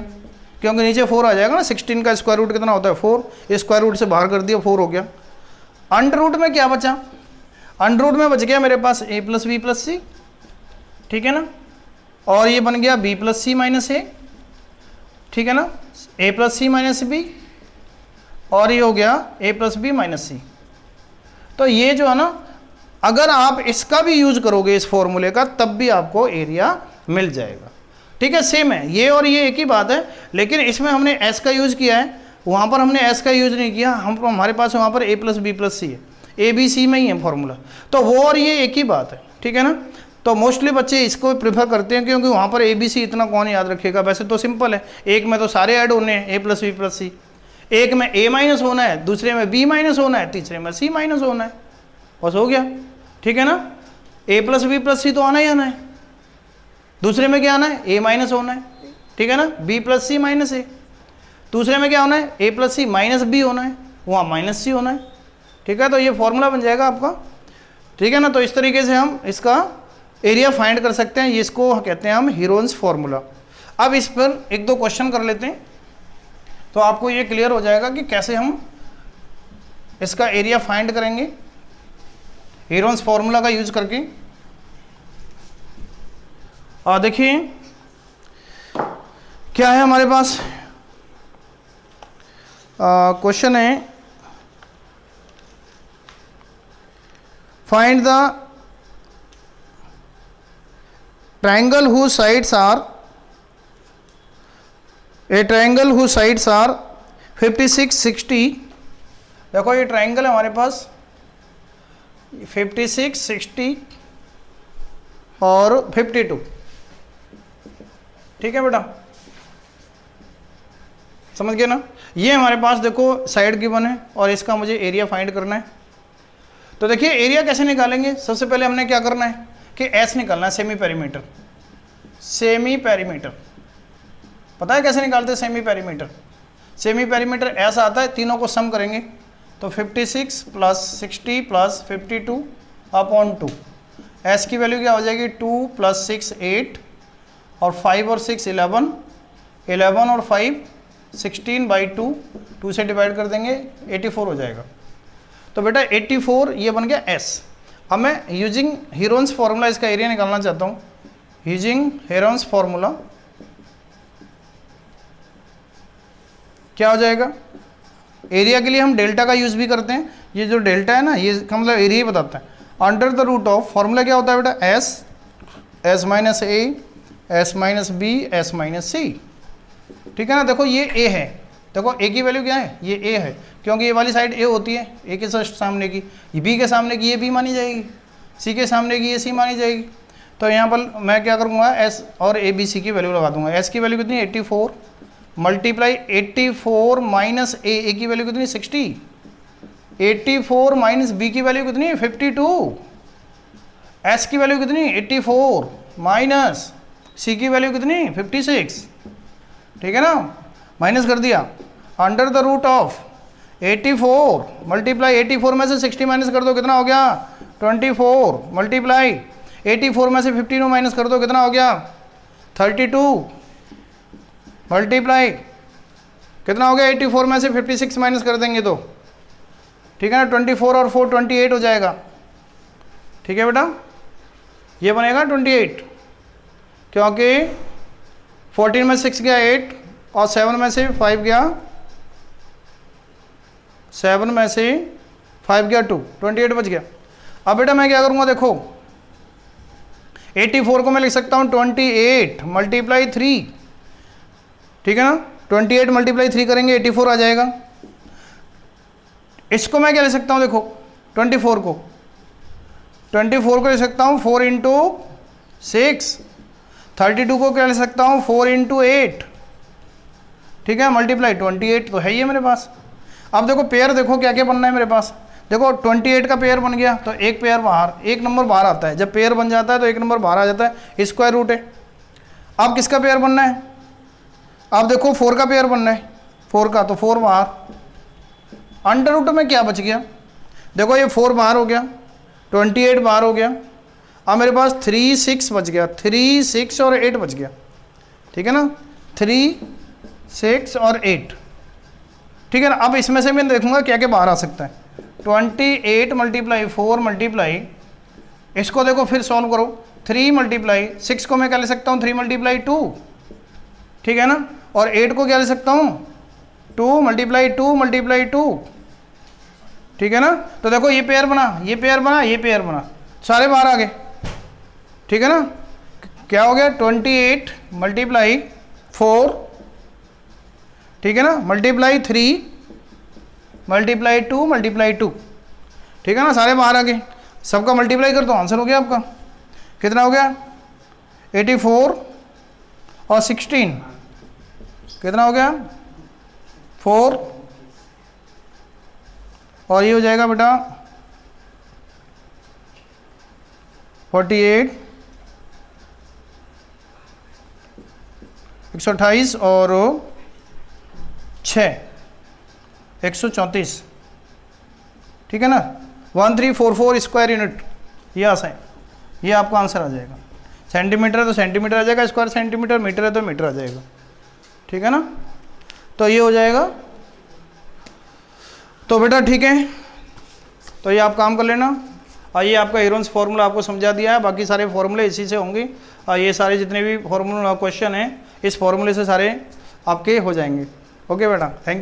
क्योंकि नीचे 4 आ जाएगा ना। 16 का स्क्वायर रूट कितना होता है 4, स्क्वायर रूट से बाहर कर दिया 4 हो गया। अंडर रूट में क्या बचा, अंडर रूट में बच गया मेरे पास a plus B plus C, ठीक है ना, और ये बन गया b plus C minus A, ठीक है ना, a plus C minus B, और ये हो गया a plus B minus C. तो ये जो है ना, अगर आप इसका भी यूज करोगे इस फॉर्मूले का, तब भी आपको एरिया मिल जाएगा, ठीक है। सेम है ये और ये एक ही बात है, लेकिन इसमें हमने s का यूज किया है, वहाँ पर हमने s का यूज नहीं किया। हमारे पास वहाँ पर a प्लस बी प्लस सी है, ए बी सी में ही है फॉर्मूला, तो वो और ये एक ही बात है, ठीक है ना। तो मोस्टली बच्चे इसको प्रेफर करते हैं, क्योंकि वहाँ पर ए बी सी इतना कौन याद रखेगा। वैसे तो सिंपल है, एक में तो सारे ऐड होने हैं a प्लस बी प्लस सी, एक में a माइनस होना है, दूसरे में b माइनस होना है, तीसरे में c माइनस होना है, बस हो गया, ठीक है ना। a plus B plus C तो आना ही आना है, दूसरे में क्या आना है a माइनस होना है, ठीक है ना, b plus C minus A, दूसरे में क्या होना है a plus C minus B होना है, वहाँ माइनस सी होना है, ठीक है। तो ये फॉर्मूला बन जाएगा आपका, ठीक है ना। तो इस तरीके से हम इसका एरिया फाइंड कर सकते हैं, ये इसको कहते हैं हम हीरोन्स फॉर्मूला। अब इस पर एक दो क्वेश्चन कर लेते हैं, तो आपको ये क्लियर हो जाएगा कि कैसे हम इसका एरिया फाइंड करेंगे हीरोन्स फॉर्मूला का यूज करके। और देखिए क्या है हमारे पास, क्वेश्चन है find the triangle whose sides are a triangle whose sides are 56 60। देखो ये ट्रायंगल है हमारे पास 56 60 और 52, ठीक है बेटा, समझ गए ना। ये हमारे पास देखो साइड गिवन है और इसका मुझे एरिया फाइंड करना है। तो देखिए एरिया कैसे निकालेंगे, सबसे पहले हमने क्या करना है कि एस निकालना है, सेमी पेरीमीटर। सेमी पेरीमीटर पता है कैसे निकालते हैं सेमी पेरीमीटर, सेमी पेरीमीटर ऐसा आता है, तीनों को सम करेंगे तो 56 प्लस 60 प्लस 52 अपॉन 2, एस की वैल्यू क्या हो जाएगी 2 प्लस 6 8 और 5 और 6 11, 11 और 5 16/2, 2 से डिवाइड कर देंगे 84 हो जाएगा। तो बेटा 84 ये बन गया एस। अब मैं यूजिंग हीरोन्स फॉर्मूला इसका एरिया निकालना चाहता हूँ, यूजिंग हीरोन्स फॉर्मूला क्या हो जाएगा, एरिया के लिए हम डेल्टा का यूज भी करते हैं, ये जो डेल्टा है ना ये का मतलब एरिया ही बताता है। Under the root of formula क्या होता है बेटा S, S minus A, S minus B, S minus C, ठीक है ना। देखो ये ए है, देखो ए की वैल्यू क्या है, ये ए है, क्योंकि ये वाली साइड ए होती है, ए के सामने की, बी के सामने की ये बी मानी जाएगी, सी के सामने की ये सी मानी जाएगी। तो यहाँ पर मैं क्या करूँगा एस और ए बी सी की वैल्यू लगा दूंगा। एस की वैल्यू कितनी 84 मल्टीप्लाई 84 माइनस ए की वैल्यू कितनी 60, 84 माइनस बी की वैल्यू कितनी 52, एस की वैल्यू कितनी 84 माइनस सी की वैल्यू कितनी 56, ठीक है ना, माइनस कर दिया। Under the root of 84 multiply 84 में से 60 माइनस कर दो कितना हो गया 24, मल्टीप्लाई 84 में से 52 माइनस कर दो कितना हो गया 32, मल्टीप्लाई कितना हो गया 84 में से 56 माइनस कर देंगे तो, ठीक है ना, 24 और 4 28 हो जाएगा, ठीक है बेटा, ये बनेगा 28, क्योंकि 14 में 6 गया 8 और 7 में से 5 गया, 7 में से 5 गया 2, 28 बच गया। अब बेटा मैं क्या करूँगा देखो 84 को मैं लिख सकता हूँ 28 मल्टीप्लाई 3, ठीक है ना, 28 मल्टीप्लाई 3 करेंगे 84 आ जाएगा। इसको मैं क्या ले सकता हूँ देखो 24 को ले सकता हूँ 4 इंटू 6, 32 को क्या ले सकता हूँ 4 इंटू 8, ठीक है, मल्टीप्लाई 28 तो है ही है मेरे पास। अब देखो पेयर देखो क्या क्या बनना है मेरे पास, देखो 28 का पेयर बन गया तो एक पेयर बाहर, एक नंबर बाहर आता है, जब पेयर बन जाता है तो एक नंबर बाहर आ जाता है, स्क्वायर रूट है। अब किसका पेयर बनना है, अब देखो 4 का पेयर बनना है, 4 का, तो 4 बाहर, अंडर रूट में क्या बच गया, देखो ये 4 बाहर हो गया, 28 बाहर हो गया, अब मेरे पास 3 6 बच गया, 3 6 और 8 बच गया, ठीक है ना, 3 6 और 8, ठीक है ना। अब इसमें से मैं देखूंगा क्या क्या बाहर आ सकता है। 28 मल्टीप्लाई 4 मल्टीप्लाई, इसको देखो फिर सॉल्व करो, 3 मल्टीप्लाई 6 को मैं क्या ले सकता हूँ 3 मल्टीप्लाई 2, ठीक है ना, और 8 को क्या ले सकता हूँ 2 मल्टीप्लाई 2 मल्टीप्लाई 2, ठीक है ना। तो देखो ये पेयर बना, ये पेयर बना, ये पेयर बना, सारे बाहर आ गए, ठीक है ना। क्या हो गया 28 मल्टीप्लाई 4, ठीक है ना, मल्टीप्लाई 3 मल्टीप्लाई 2 मल्टीप्लाई 2, ठीक है ना, सारे बाहर आ गए, सबका मल्टीप्लाई कर दो, आंसर हो गया आपका, कितना हो गया 84 और 16 कितना हो गया 4, और ये हो जाएगा बेटा 48, 128 और 6 134, ठीक है ना, 1344 स्क्वायर यूनिट, ये आसान, ये आपका आंसर आ जाएगा। सेंटीमीटर है तो सेंटीमीटर आ जाएगा, स्क्वायर सेंटीमीटर, मीटर है तो मीटर आ जाएगा, ठीक है ना। तो ये हो जाएगा, तो बेटा ठीक है, तो ये आप काम कर लेना। ये आपका हीरोन्स फार्मूला आपको समझा दिया है, बाकी सारे फार्मूले इसी से होंगे, ये सारे जितने भी फार्मूला क्वेश्चन हैं इस फार्मूले से सारे आपके हो जाएंगे। ओके बेटा, थैंक यू।